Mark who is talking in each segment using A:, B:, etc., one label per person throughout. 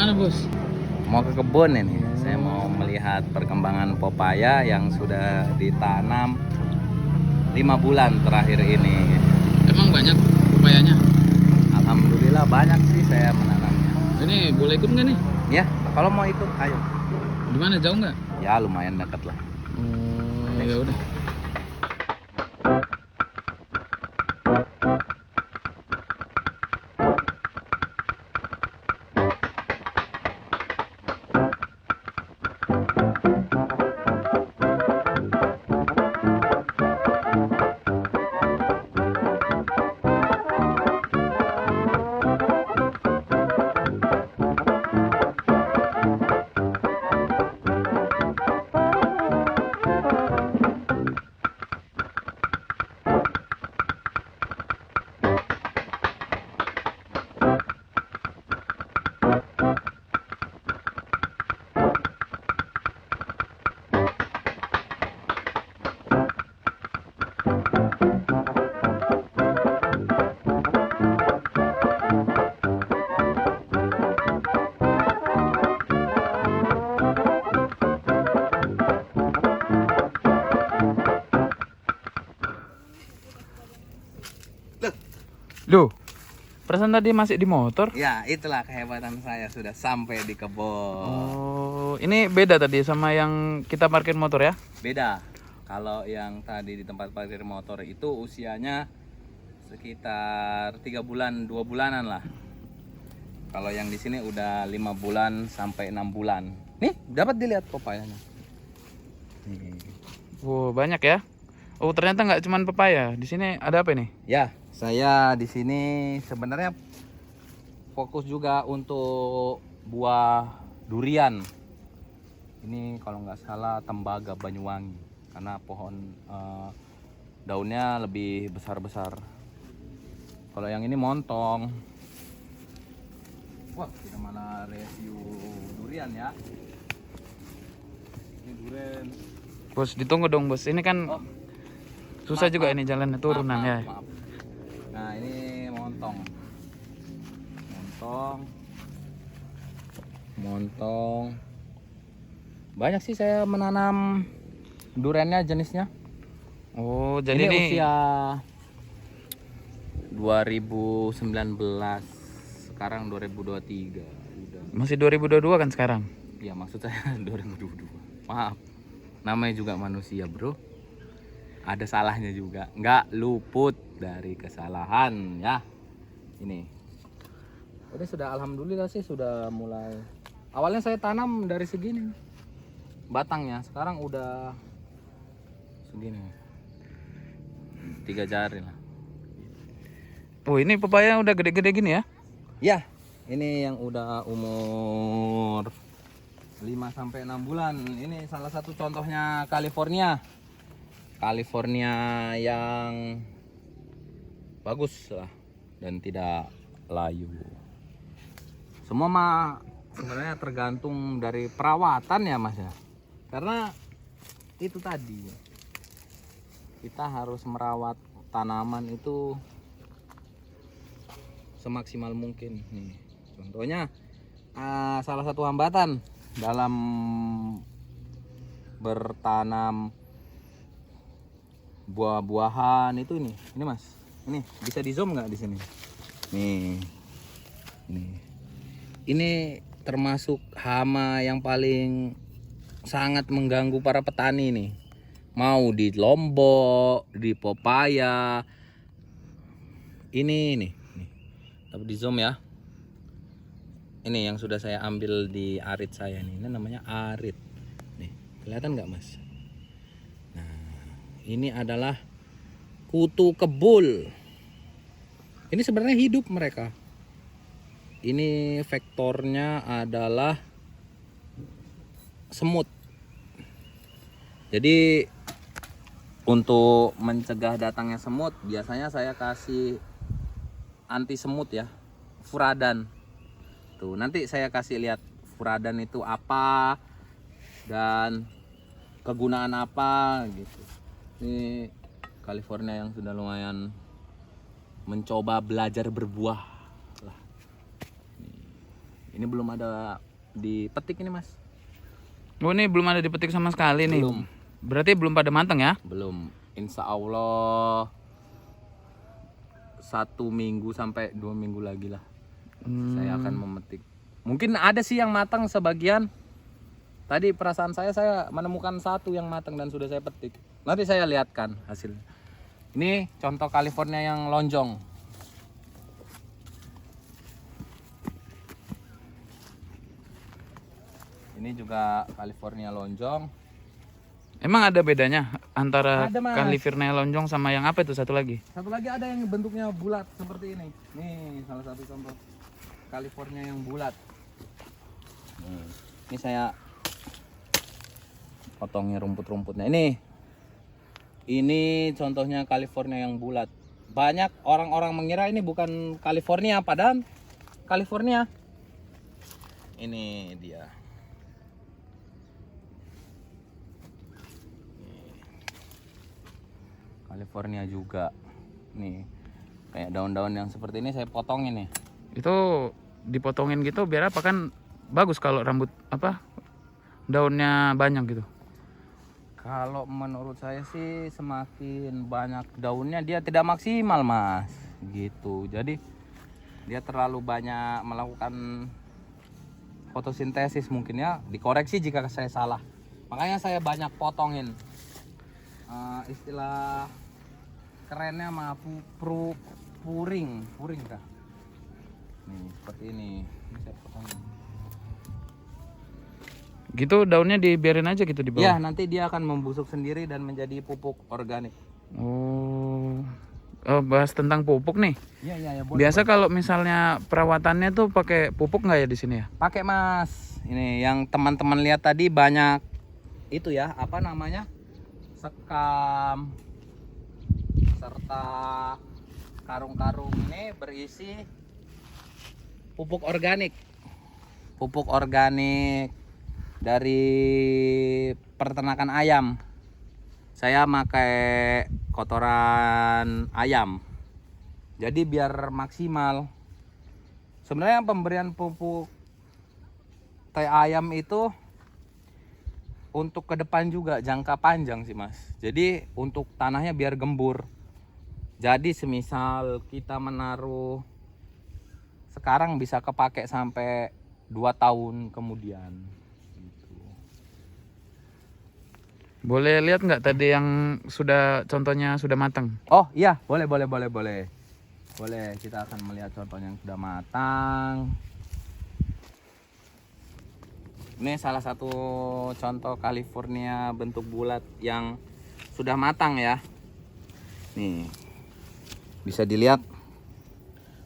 A: kemana bos?
B: Mau ke kebun ini. Saya mau melihat perkembangan pepaya yang sudah ditanam 5 bulan terakhir ini.
A: Emang banyak pepayanya?
B: Alhamdulillah banyak sih saya menanamnya.
A: Ini boleh ikut nggak nih?
B: Ya, kalau mau ikut ayo.
A: Di mana, jauh nggak?
B: Ya lumayan dekat lah.
A: Oh ya udah. Loh, perasaan tadi masih di motor?
B: Ya, itulah kehebatan saya sudah sampai di kebun.
A: Oh, ini beda tadi sama yang kita parkir motor ya?
B: Beda. Kalau yang tadi di tempat parkir motor itu usianya sekitar 3 bulan, 2 bulanan lah. Kalau yang di sini udah 5 bulan sampai 6 bulan. Nih, dapat dilihat pepayanya. Nih.
A: Wow, banyak ya? Oh, ternyata nggak cuma pepaya. Di sini ada apa ini?
B: Ya, saya di sini sebenarnya fokus juga untuk buah durian. Ini kalau nggak salah tembaga Banyuwangi, karena pohon daunnya lebih besar-besar. Kalau yang ini montong. Wah, kita malah review durian ya. Ini durian.
A: Bos, ditunggu dong bos. Ini kan
B: Oh,
A: susah
B: maaf,
A: juga
B: maaf.
A: ini jalannya turunan ya.
B: Maaf. Nah, ini montong. Montong. Banyak sih saya menanam duriannya jenisnya.
A: Oh,
B: Ini
A: jadi
B: usia 2019, sekarang 2023 udah.
A: masih 2022 kan sekarang?
B: Ya maksud saya 2022. Maaf, namanya juga manusia bro, ada salahnya juga, nggak luput dari kesalahan ya. Ini udah sudah, alhamdulillah sih sudah mulai. Awalnya saya tanam dari segini batangnya, sekarang udah segini, 3 jari lah.
A: Oh, ini pepaya udah gede-gede gini ya?
B: Ya, ini yang udah umur 5 sampai 6 bulan. Ini salah satu contohnya California. California yang bagus lah dan tidak layu. Semua mah sebenarnya tergantung dari perawatan ya Mas ya. Karena itu tadi, kita harus merawat tanaman itu semaksimal mungkin. Nih, contohnya salah satu hambatan dalam bertanam buah-buahan itu ini Mas. Ini bisa di zoom nggak di sini? Nih, ini termasuk hama yang paling sangat mengganggu para petani nih. Mau di Lombok, di pepaya. Ini nih. Tapi di zoom ya. Ini yang sudah saya ambil di arit saya nih. Ini namanya arit. Nih, kelihatan nggak Mas? Nah, ini adalah kutu kebul. Ini sebenarnya hidup mereka. Ini vektornya adalah semut. Jadi untuk mencegah datangnya semut, biasanya saya kasih anti semut ya, furadan. Tuh, nanti saya kasih lihat furadan itu apa dan kegunaan apa gitu. Ini California yang sudah lumayan mencoba belajar berbuah lah. Ini belum ada dipetik ini, Mas.
A: Oh, ini belum ada dipetik sama sekali nih.
B: Belum.
A: Berarti belum pada matang ya?
B: Belum. Insya Allah 1 minggu sampai 2 minggu lagi lah. Saya akan memetik. Mungkin ada sih yang matang sebagian. Tadi perasaan saya menemukan 1 yang matang dan sudah saya petik. Nanti saya lihatkan hasilnya. Ini contoh California yang lonjong. Ini juga California lonjong.
A: Emang ada bedanya antara
B: Ada, Mas.
A: California lonjong sama yang apa itu satu lagi?
B: Satu lagi ada yang bentuknya bulat seperti ini. Nih salah satu contoh California yang bulat. Ini saya potongnya rumput-rumputnya. Ini contohnya California yang bulat. Banyak orang-orang mengira ini bukan California, padahal California. Ini dia. California juga. Nih, kayak daun-daun yang seperti ini saya potongin nih.
A: Itu dipotongin gitu biar apa, kan bagus kalau rambut apa daunnya banyak gitu.
B: Kalau menurut saya sih semakin banyak daunnya dia tidak maksimal, Mas. Gitu. Jadi dia terlalu banyak melakukan fotosintesis mungkin ya. Dikoreksi jika saya salah. Makanya saya banyak potongin. Istilah kerennya mah puring kah? Nih seperti ini. Ini saya potongin.
A: Gitu daunnya dibiarin aja gitu di bawah.
B: Ya, nanti dia akan membusuk sendiri dan menjadi pupuk organik.
A: Oh, bahas tentang pupuk nih.
B: Iya, boleh.
A: Biasa kalau misalnya perawatannya tuh pakai pupuk nggak ya di sini ya?
B: Pakai, Mas. Ini yang teman-teman lihat tadi banyak itu ya, apa namanya? Sekam serta karung-karung ini berisi pupuk organik. Pupuk organik dari peternakan ayam. Saya pakai kotoran ayam. Jadi biar maksimal. Sebenarnya pemberian pupuk teh ayam itu untuk ke depan juga jangka panjang sih, Mas. Jadi untuk tanahnya biar gembur. Jadi semisal kita menaruh sekarang bisa kepake sampai 2 tahun kemudian. Gitu.
A: Boleh lihat nggak tadi yang sudah contohnya sudah matang?
B: Oh iya, boleh. Boleh, kita akan melihat contohnya yang sudah matang. Ini salah satu contoh California bentuk bulat yang sudah matang ya. Nih, bisa dilihat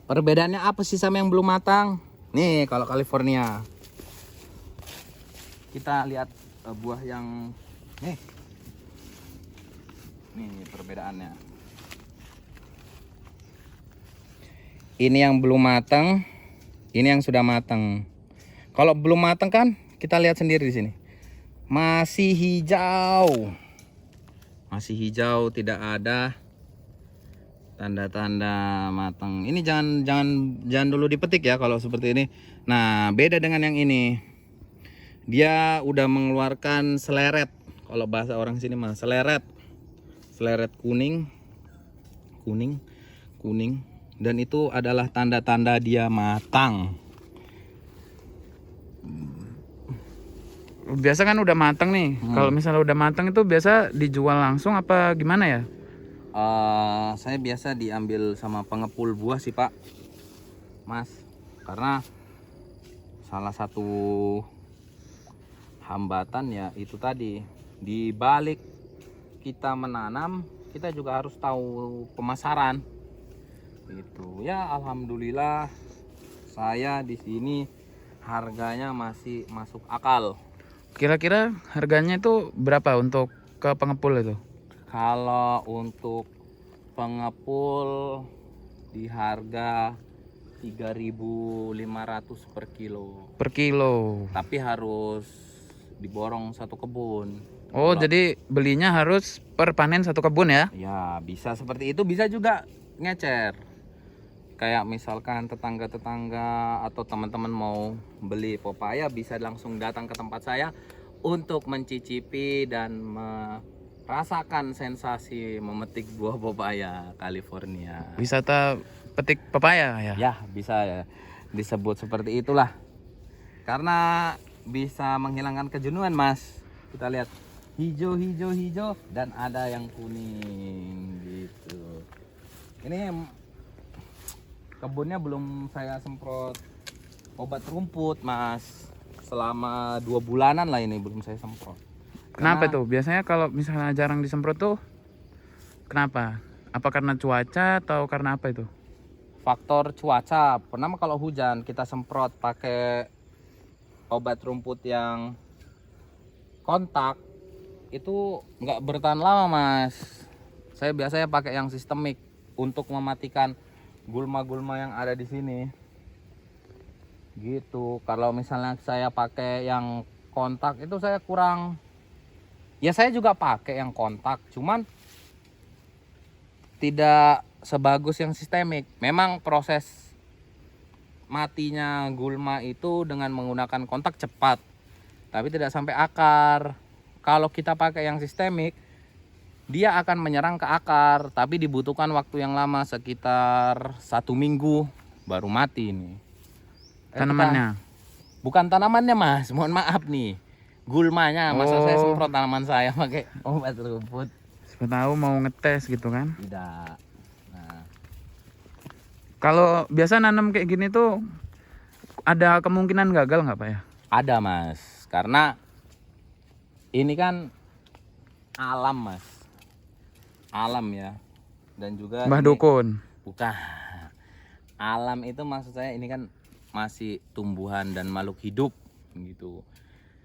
B: perbedaannya apa sih sama yang belum matang. Nih kalau California, kita lihat buah yang nih perbedaannya. Ini yang belum matang, ini yang sudah matang. Kalau belum matang kan kita lihat sendiri di sini. Masih hijau. Masih hijau, tidak ada tanda-tanda matang. Ini jangan dulu dipetik ya kalau seperti ini. Nah, beda dengan yang ini. Dia udah mengeluarkan seleret. Kalau bahasa orang sini mah seleret. Seleret kuning. Dan itu adalah tanda-tanda dia matang.
A: Biasa kan udah matang nih. Kalau misalnya udah matang itu biasa dijual langsung apa gimana ya?
B: Saya biasa diambil sama pengepul buah sih, Pak, Mas. Karena salah satu hambatan ya itu tadi, di balik kita menanam kita juga harus tahu pemasaran. Itu ya, alhamdulillah saya di sini harganya masih masuk akal.
A: Kira-kira harganya itu berapa untuk ke pengepul itu?
B: Kalau untuk pengepul di harga 3.500 per kilo.
A: Per kilo.
B: Tapi harus diborong satu kebun.
A: Oh, jadi belinya harus per panen satu kebun ya?
B: Ya, bisa seperti itu, bisa juga ngecer. kayak misalkan tetangga-tetangga atau teman-teman mau beli pepaya bisa langsung datang ke tempat saya untuk mencicipi dan merasakan sensasi memetik buah pepaya California.
A: Wisata petik pepaya ya.
B: Ya, bisa ya disebut seperti itulah. Karena bisa menghilangkan kejenuhan, Mas. Kita lihat hijau dan ada yang kuning gitu. Ini kebunnya belum saya semprot obat rumput, Mas. Selama 2 bulanan lah ini belum saya semprot.
A: Kenapa
B: Karena
A: tuh? Biasanya kalau misalnya jarang disemprot tuh kenapa? Apa karena cuaca atau karena apa itu?
B: faktor cuaca. Pertama kalau hujan kita semprot pakai obat rumput yang kontak itu nggak bertahan lama, Mas. Saya biasanya pakai yang sistemik untuk mematikan gulma-gulma yang ada di sini. Gitu. Kalau misalnya saya pakai yang kontak itu saya kurang. Ya saya juga pakai yang kontak, cuman tidak sebagus yang sistemik. Memang proses matinya gulma itu dengan menggunakan kontak cepat, tapi tidak sampai akar. Kalau kita pakai yang sistemik, dia akan menyerang ke akar, tapi dibutuhkan waktu yang lama sekitar 1 minggu baru mati nih.
A: Tanamannya.
B: Bukan tanamannya, Mas, mohon maaf nih, gulmanya. Masa saya
A: Oh.
B: semprot tanaman saya pakai obat rumput?
A: Siapa tahu mau ngetes gitu kan.
B: Tidak. Nah,
A: Kalau biasa nanam kayak gini tuh ada kemungkinan gagal nggak Pak ya?
B: ada, Mas, karena ini kan alam, Mas, alam ya. Dan juga
A: Mbah
B: ini
A: Dukun.
B: bukan alam itu, maksud saya ini kan masih tumbuhan dan makhluk hidup gitu.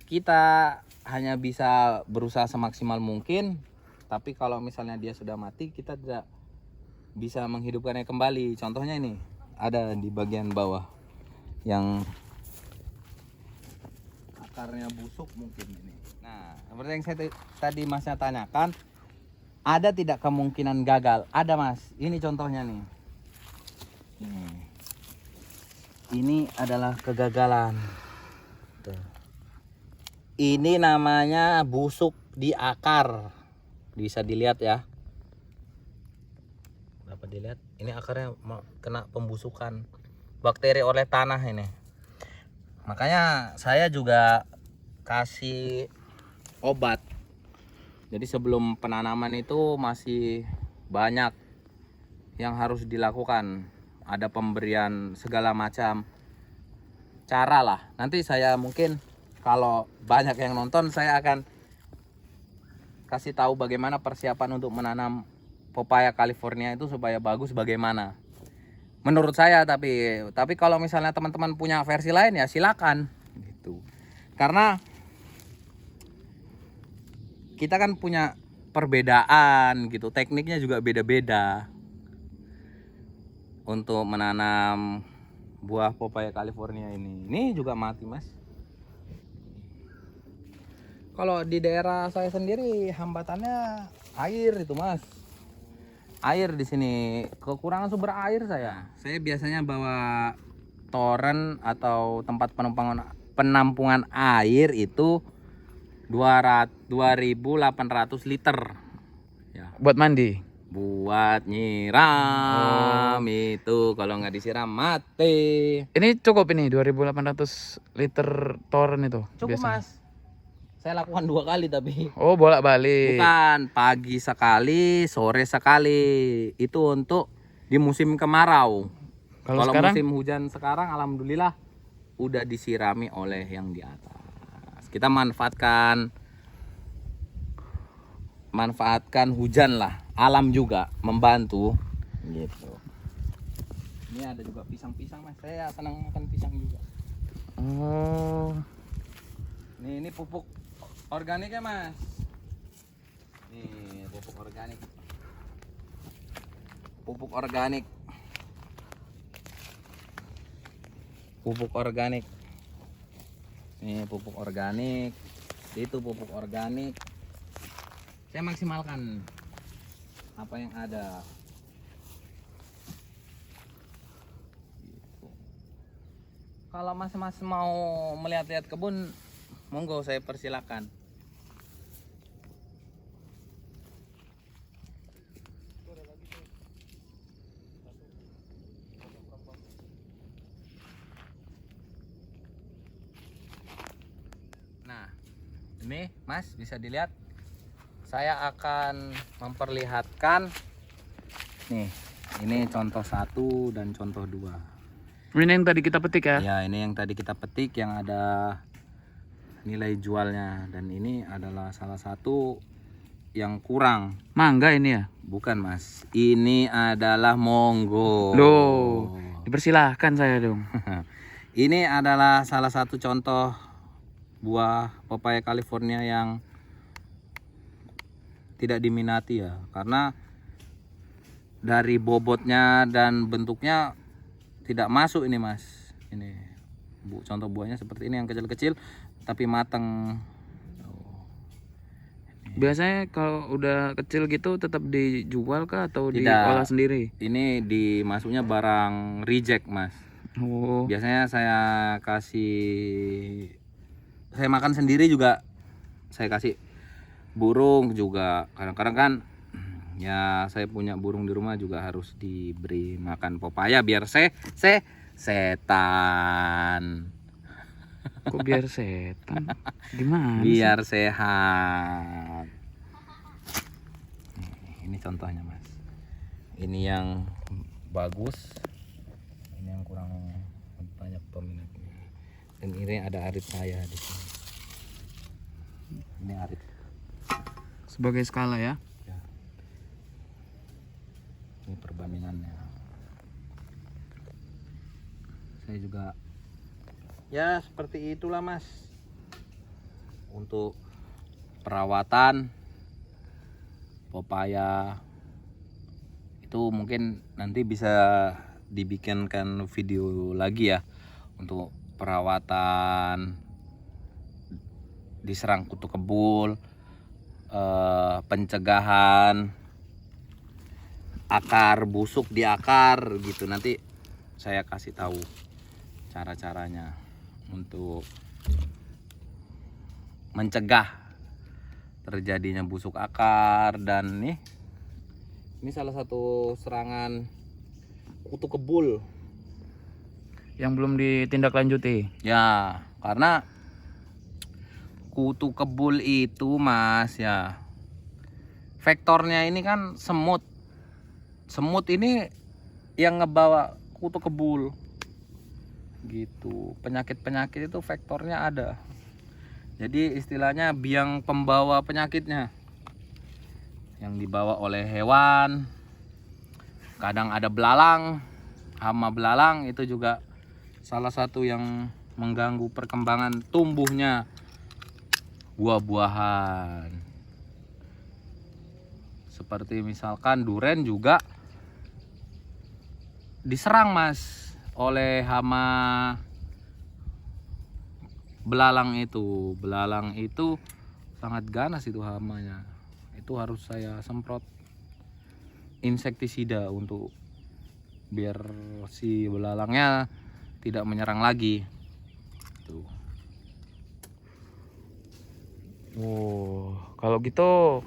B: Kita hanya bisa berusaha semaksimal mungkin, tapi kalau misalnya dia sudah mati kita tidak bisa menghidupkannya kembali. Contohnya ini ada di bagian bawah yang akarnya busuk mungkin ini. Nah, seperti yang saya tadi Masnya tanyakan, ada tidak kemungkinan gagal? Ada, Mas. Ini contohnya nih. Ini adalah kegagalan. Tuh. Ini namanya busuk di akar. Bisa dilihat ya. Dapat dilihat? Ini akarnya kena pembusukan bakteri oleh tanah ini. Makanya saya juga kasih obat. Jadi sebelum penanaman itu masih banyak yang harus dilakukan. Ada pemberian segala macam cara lah. Nanti saya mungkin kalau banyak yang nonton, saya akan kasih tahu bagaimana persiapan untuk menanam pepaya California itu supaya bagus bagaimana. Menurut saya, tapi kalau misalnya teman-teman punya versi lain ya silakan gitu. Karena kita kan punya perbedaan gitu, tekniknya juga beda-beda untuk menanam buah pepaya California ini. Ini juga mati, Mas. Kalau di daerah saya sendiri hambatannya air itu, Mas. Air di sini, kekurangan sumber air saya. Saya biasanya bawa toren atau tempat penampungan air itu 2.800 liter. Ya.
A: Buat mandi.
B: Buat nyiram itu, kalau nggak disiram mati.
A: Ini cukup ini 2.800 liter toren itu.
B: Cukup,
A: biasanya.
B: Mas. Saya lakukan 2 kali tapi.
A: Oh, bolak-balik.
B: Bukan, pagi sekali, sore sekali. Itu untuk di musim kemarau. Kalau
A: sekarang
B: musim hujan sekarang alhamdulillah udah disirami oleh yang di atas. Kita manfaatkan hujan lah, alam juga membantu gitu. Ini ada juga pisang-pisang, Mas. Saya senang makan pisang juga.
A: Oh.
B: Ini pupuk organiknya, Mas. Nih, pupuk organik. Pupuk organik. Pupuk organik. Nih, pupuk organik. Itu pupuk organik. Saya maksimalkan apa yang ada. Kalau mas mau melihat-lihat kebun, monggo saya persilakan. Nah, ini mas bisa dilihat. Saya akan memperlihatkan nih, ini contoh 1 dan contoh 2.
A: Ini yang tadi kita petik ya?
B: Ya, ini yang tadi kita petik yang ada nilai jualnya, dan ini adalah salah satu yang kurang.
A: Mangga ini ya?
B: Bukan mas, ini adalah monggo.
A: Loh, dipersilahkan saya dong.
B: Ini adalah salah satu contoh buah pepaya California yang tidak diminati ya, karena dari bobotnya dan bentuknya tidak masuk ini mas. Ini contoh buahnya seperti ini yang kecil-kecil tapi matang.
A: Biasanya kalau udah kecil gitu tetap dijual kah atau
B: Tidak.
A: diolah sendiri?
B: Ini dimasuknya barang reject mas.
A: Oh,
B: Biasanya saya makan sendiri juga, saya kasih burung juga. Kadang-kadang kan ya saya punya burung di rumah juga harus diberi makan pepaya biar setan.
A: kok biar setan? Gimana sih?
B: Biar sehat. Ini contohnya mas. Ini yang bagus, ini yang kurang banyak peminatnya. Dan ini ada arit saya di sini. Ini arit.
A: Sebagai skala ya?
B: Ya. Ini perbandingannya. Saya juga ya seperti itulah mas. Untuk perawatan pepaya itu mungkin nanti bisa dibikinkan video lagi ya, untuk perawatan diserang kutu kebul, pencegahan akar busuk di akar gitu. Nanti saya kasih tahu cara-caranya untuk mencegah terjadinya busuk akar. Dan ini salah satu serangan kutu kebul
A: Yang belum ditindaklanjuti.
B: ya, karena kutu kebul itu mas ya, vektornya ini kan semut ini yang ngebawa kutu kebul gitu. Penyakit itu vektornya ada, jadi istilahnya biang pembawa penyakitnya yang dibawa oleh hewan. Kadang ada belalang, hama belalang itu juga salah satu yang mengganggu perkembangan tumbuhnya buah-buahan. Seperti misalkan duren juga diserang mas oleh hama belalang itu. Belalang itu sangat ganas itu hamanya. Itu harus saya semprot insektisida untuk biar si belalangnya tidak menyerang lagi. Tuh.
A: Oh, kalau gitu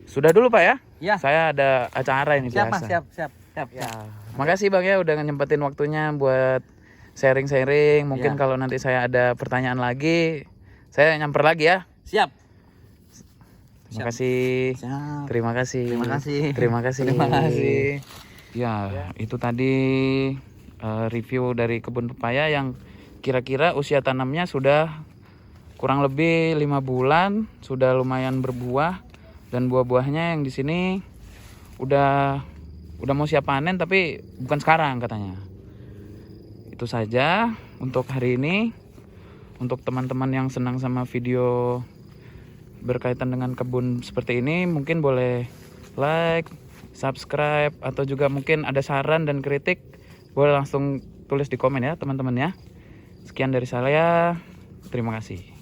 A: sudah dulu Pak ya?
B: Ya.
A: Saya ada acara ini
B: Siap mas,
A: biasa.
B: siap.
A: Ya, makasih Bang ya udah nyempetin waktunya buat sharing-sharing. Mungkin
B: Ya.
A: kalau nanti saya ada pertanyaan lagi, saya nyamper lagi ya.
B: Siap.
A: Terima kasih.
B: Siap.
A: Terima kasih.
B: Terima kasih.
A: Terima kasih.
B: Terima kasih.
A: Ya, itu tadi review dari kebun pepaya yang kira-kira usia tanamnya sudah kurang lebih 5 bulan, sudah lumayan berbuah, dan buah-buahnya yang di sini udah mau siap panen tapi bukan sekarang katanya. Itu saja untuk hari ini. Untuk teman-teman yang senang sama video berkaitan dengan kebun seperti ini, mungkin boleh like, subscribe, atau juga mungkin ada saran dan kritik, boleh langsung tulis di komen ya teman-teman ya. Sekian dari saya, terima kasih.